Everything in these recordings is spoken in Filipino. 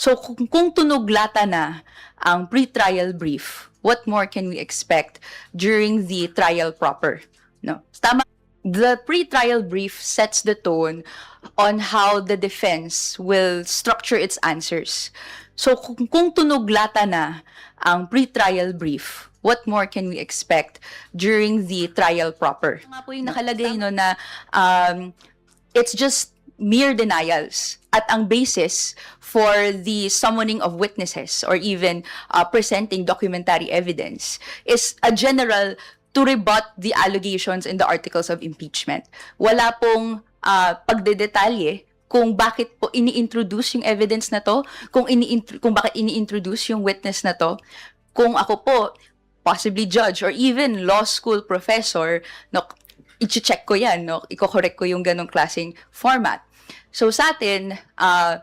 So kung tunog lata na ang pre-trial brief, what more can we expect during the trial proper? No, tama. The pre-trial brief sets the tone on how the defense will structure its answers. So kung tunog lata na ang pre-trial brief, what more can we expect during the trial proper? Nga po yung nakalagay no na it's just mere denials at ang basis for the summoning of witnesses or even presenting documentary evidence is a general to rebut the allegations in the articles of impeachment. Wala pong pagdedetalye kung bakit po ini-introduce yung evidence na to, kung bakit ini-introduce yung witness na to. Kung ako po, possibly judge or even law school professor, no, i-check ko yan, no, i-correct ko yung ganong klaseng format. So sa atin,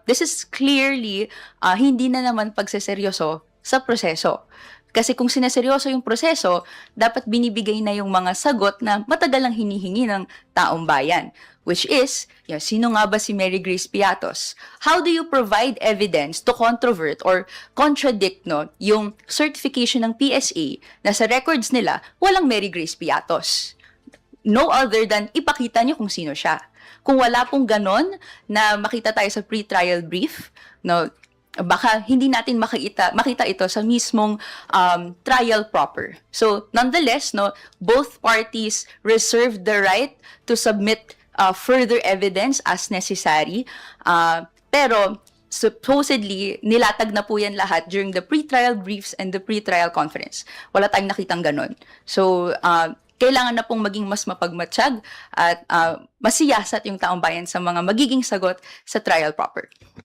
this is clearly hindi na naman pagseseryoso sa proseso. Kasi kung sineseryoso yung proseso, dapat binibigay na yung mga sagot na matagal lang hinihingi ng taong bayan. Which is, sino nga ba si Mary Grace Piatos? How do you provide evidence to controvert or contradict yung certification ng PSA na sa records nila, walang Mary Grace Piatos? No other than ipakita niyo kung sino siya. Kung wala pong ganon na makita tayo sa pre-trial brief, no, baka hindi natin makita ito sa mismong trial proper. So, nonetheless, no, both parties reserve the right to submit further evidence as necessary. Pero, supposedly, nilatag na po yan lahat during the pre-trial briefs and the pre-trial conference. Wala tayong nakitang ganon. So, kailangan na pong maging mas mapagmatsyag at masiyasat yung taong bayan sa mga magiging sagot sa trial proper.